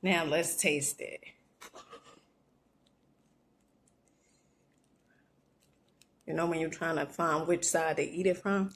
Now let's taste it. You know when you're trying to find which side to eat it from?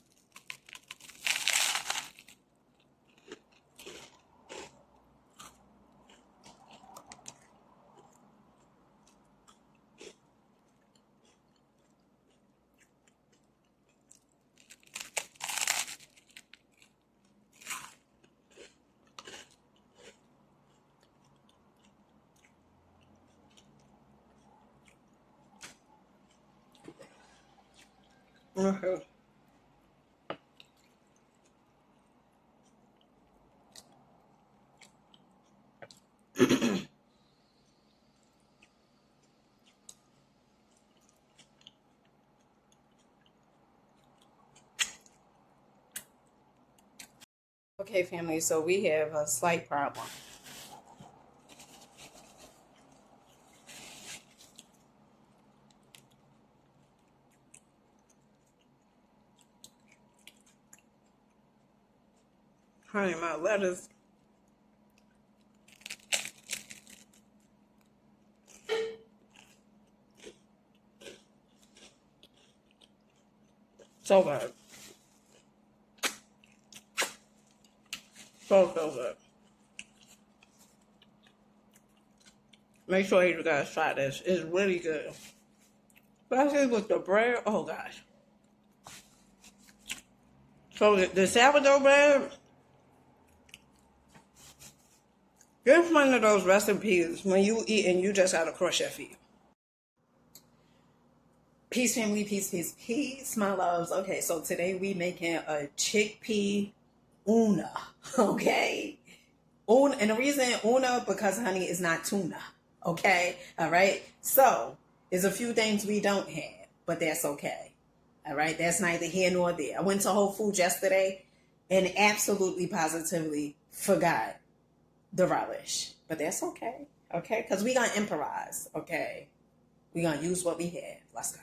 Okay. Okay, family, so we have a slight problem. Honey, my lettuce. So good. So good. Make sure you guys try this. It's really good. Especially with the bread. Oh, gosh. So the sourdough bread, it's one of those recipes when you eat and you just gotta crush your feet. Peace, family, peace, my loves. Okay, so today we making a chickpea una. Okay, una, and the reason una because honey is not tuna. Okay, all right. So there's a few things we don't have, but that's okay. All right, that's neither here nor there. I went to Whole Foods yesterday and absolutely positively forgot the relish, but that's okay. Okay, because we gonna improvise. Okay, we gonna use what we have. Let's go.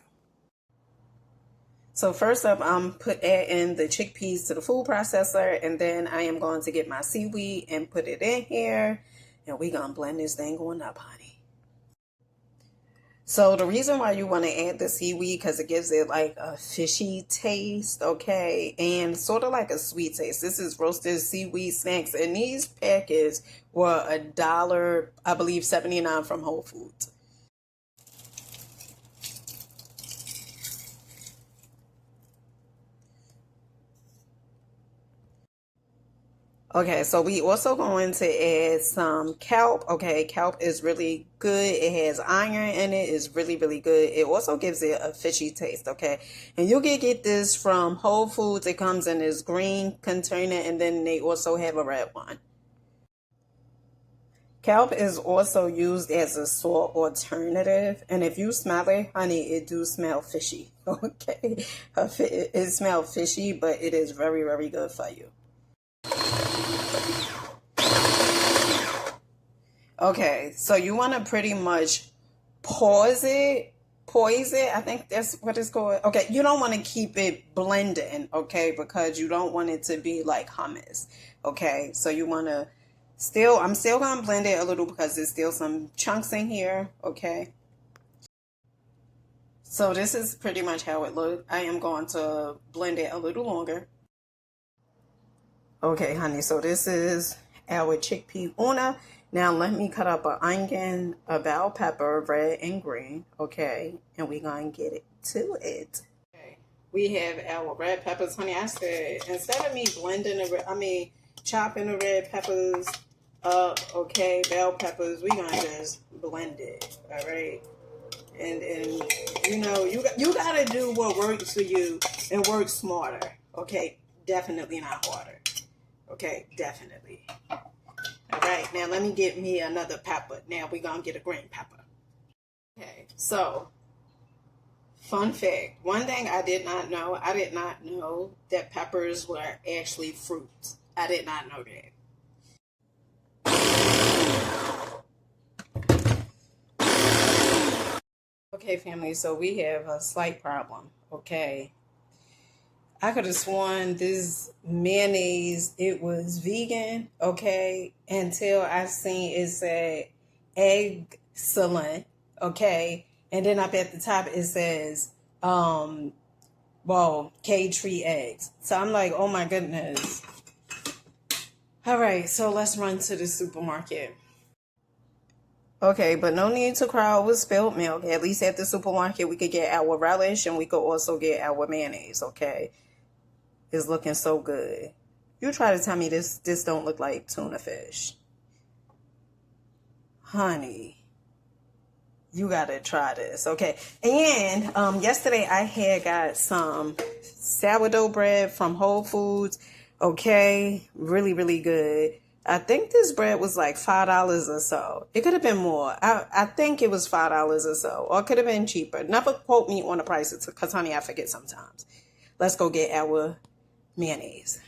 So first up, I'm adding the chickpeas to the food processor, and then I am going to get my seaweed and put it in here, and we're going to blend this thing going up, honey. So the reason why you want to add the seaweed, because it gives it like a fishy taste, okay, and sort of like a sweet taste. This is roasted seaweed snacks, and these packets were $1, I believe, 79 from Whole Foods. Okay, so we also going to add some kelp. Okay, kelp is really good. It has iron in it. It's really, really good. It also gives it a fishy taste. Okay, and you can get this from Whole Foods. It comes in this green container, and then they also have a red one. Kelp is also used as a salt alternative, and if you smell it, honey, it do smell fishy. Okay, it smells fishy, but it is very, very good for you. Okay, so you want to pretty much pause it, poise it. I think that's what it's called. Okay, you don't want to keep it blending, okay, because you don't want it to be like hummus. Okay, so you want to I'm still going to blend it a little because there's still some chunks in here, okay. So this is pretty much how it looks. I am going to blend it a little longer. Okay, honey, so this is our chickpea una. Now let me cut up an onion, a bell pepper, red and green, okay? And we're going to get it to it. Okay, we have our red peppers, honey. I said, instead of me blending chopping the red peppers up, okay, bell peppers, we're going to just blend it, all right? And you know, you got to do what works for you and work smarter, okay? Definitely not harder. Okay, definitely. All right, now let me get me another pepper. Now we're going to get a green pepper. Okay, so fun fact. One thing I did not know that peppers were actually fruits. I did not know that. Okay, family, so we have a slight problem, okay? I could have sworn this mayonnaise, it was vegan, okay, until I seen it said excellent, okay, and then up at the top it says, well, cage-free eggs. So I'm like, oh my goodness. All right, so let's run to the supermarket. Okay, but no need to cry over spilled milk. At least at the supermarket, we could get our relish and we could also get our mayonnaise, okay? It's looking so good. You try to tell me this don't look like tuna fish. Honey, you gotta try this, okay? And yesterday I had got some sourdough bread from Whole Foods, okay? Really, really good. I think this bread was like $5 or so. It could have been more. I think it was $5 or so. Or it could have been cheaper. Never quote me on the prices because, honey, I forget sometimes. Let's go get our mayonnaise.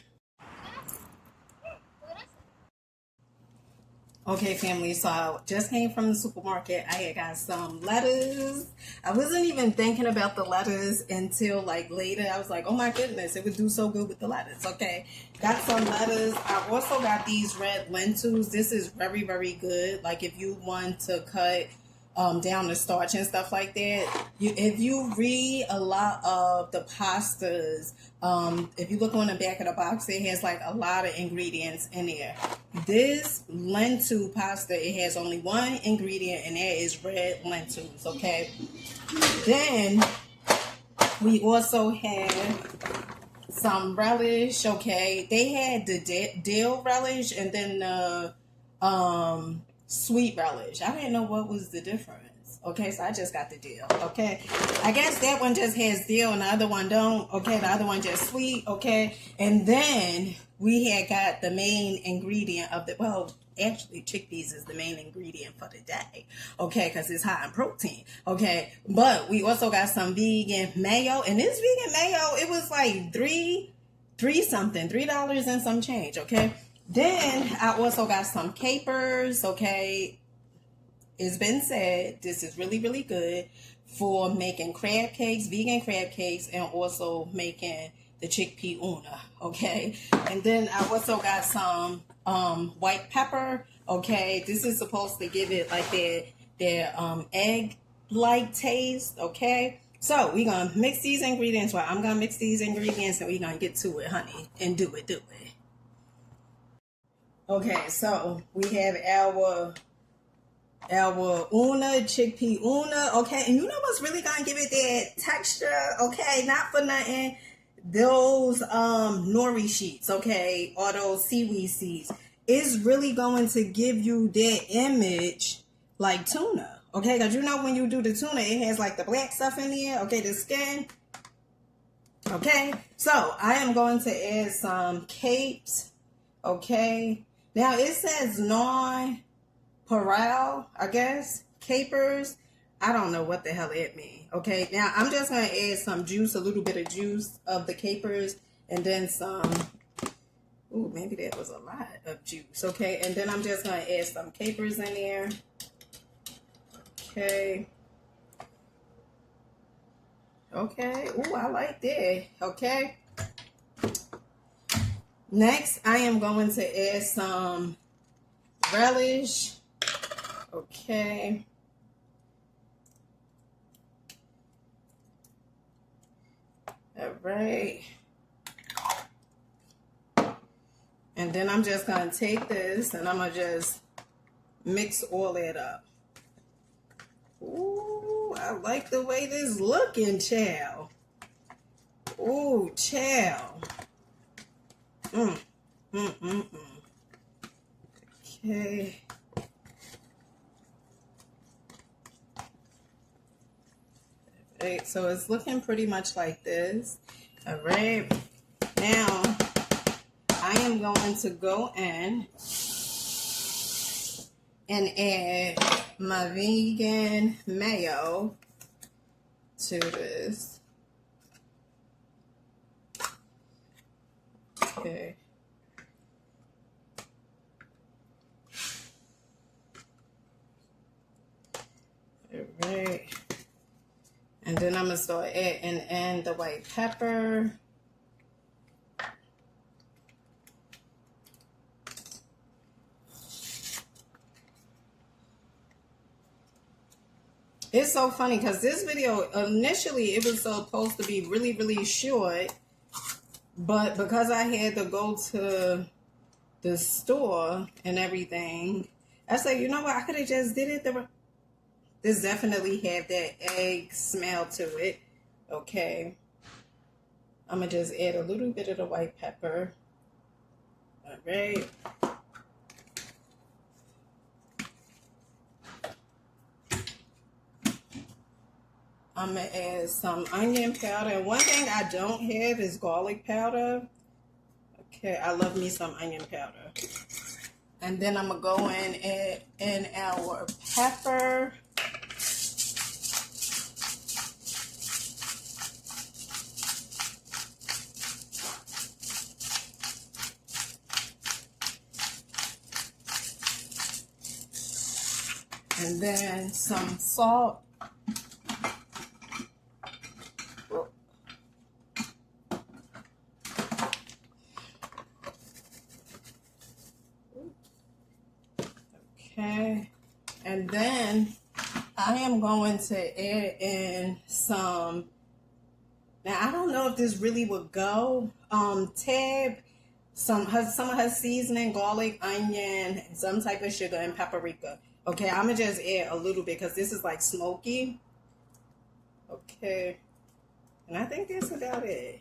Okay, family, so I just came from the supermarket. I had got some lettuce. I wasn't even thinking about the lettuce until like later. I was like, oh my goodness, it would do so good with the lettuce. Okay, got some lettuce. I also got these red lentils. This is very, very good. Like if you want to cut down the starch and stuff like that. If you read a lot of the pastas, if you look on the back of the box, it has like a lot of ingredients in there. This lentil pasta, it has only one ingredient, and that is red lentils, okay? Then we also have some relish, okay? They had the dill relish and then the sweet relish. I didn't know what was the difference. Okay, so I just got the dill. Okay, I guess that one just has dill and the other one don't. Okay, the other one just sweet. Okay, and then we had got the main ingredient of the, well, actually chickpeas is the main ingredient for the day. Okay, because it's high in protein. Okay, but we also got some vegan mayo, and this vegan mayo, it was like $3 and some change. Okay. Then I also got some capers, okay? It's been said this is really, really good for making crab cakes, vegan crab cakes, and also making the chickpea una, okay? And then I also got some white pepper, okay? This is supposed to give it like their egg-like taste, okay? So we're going to mix these ingredients. Well, I'm going to mix these ingredients and we're going to get to it, honey, and do it. Okay, so we have our una, chickpea una, okay? And you know what's really gonna give it that texture, okay? Not for nothing. Those nori sheets, okay, or those seaweed seeds, is really going to give you that image like tuna, okay? Because you know when you do the tuna, it has like the black stuff in there, okay, the skin. Okay, so I am going to add some capes, okay? Now it says non-paral, I guess, capers. I don't know what the hell it means. Okay, now I'm just going to add some juice, a little bit of juice of the capers, and then some, ooh, maybe that was a lot of juice. Okay, and then I'm just going to add some capers in there. Okay. Okay, ooh, I like that. Okay. Next, I am going to add some relish. Okay. All right. And then I'm just going to take this and I'm going to just mix all that up. Ooh, I like the way this looking, child. Ooh, child. Okay. Right, so it's looking pretty much like this. All right. Now, I am going to go in and add my vegan mayo to this. Okay. All right. And then I'm going to start adding in the white pepper. It's so funny because this video, initially, it was supposed to be really, really short. But because I had to go to the store and everything, I said, you know what? I could have just did it. This definitely had that egg smell to it. Okay. I'm going to just add a little bit of the white pepper. All right. I'm going to add some onion powder. And one thing I don't have is garlic powder. Okay, I love me some onion powder. And then I'm going to go in and add in our pepper. And then some salt. Okay. And then I am going to add in some, now I don't know if this really would go, tab, some of her seasoning, garlic, onion, and some type of sugar and paprika. Okay, I'm gonna just add a little bit because this is like smoky. Okay, and I think that's about it.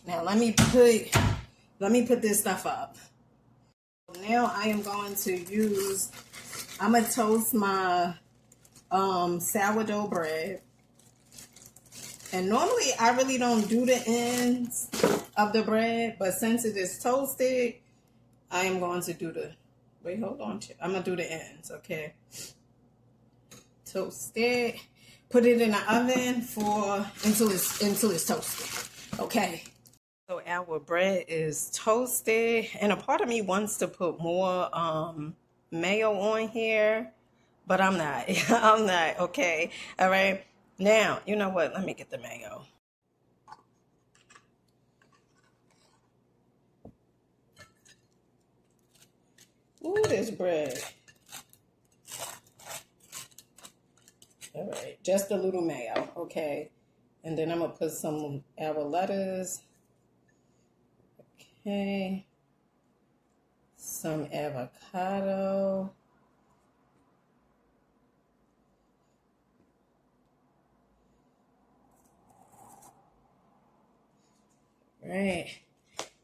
Now let me put this stuff up. Now I am going to use, I'm gonna toast my sourdough bread. And normally I really don't do the ends of the bread, but since it is toasted, I am going to do the, wait, hold on. I'm going to do the ends, okay? Toast it. Put it in the oven until it's toasted, okay? So our bread is toasted, and a part of me wants to put more mayo on here, but I'm not. I'm not, okay? All right? Now, you know what? Let me get the mayo. Ooh, this bread. All right, just a little mayo, okay? And then I'm gonna put some our lettuce. Okay. Some avocado. Right.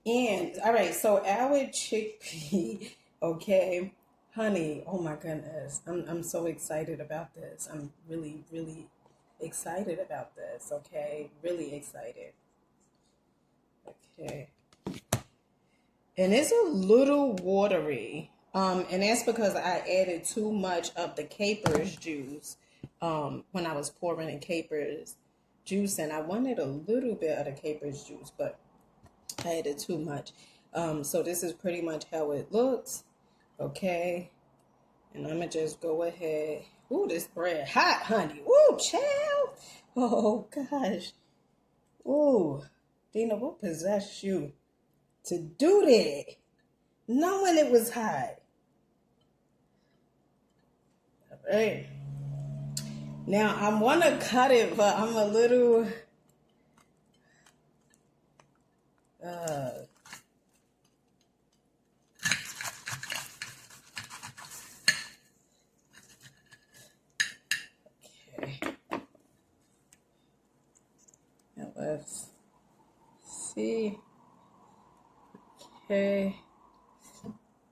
And all right, so our chickpea, okay, honey, oh my goodness, I'm so excited about this. I'm really, really excited about this, okay? Really excited. Okay. And it's a little watery. And that's because I added too much of the capers juice when I was pouring in capers juice, and I wanted a little bit of the capers juice, but I added too much. So this is pretty much how it looks. Okay. And I'm going to just go ahead. Ooh, this bread hot, honey. Ooh, child. Oh, gosh. Ooh, Dina, what possessed you to do that? Knowing it was hot. All right. Now, I want to cut it, but I'm a little... Now let's see. Okay.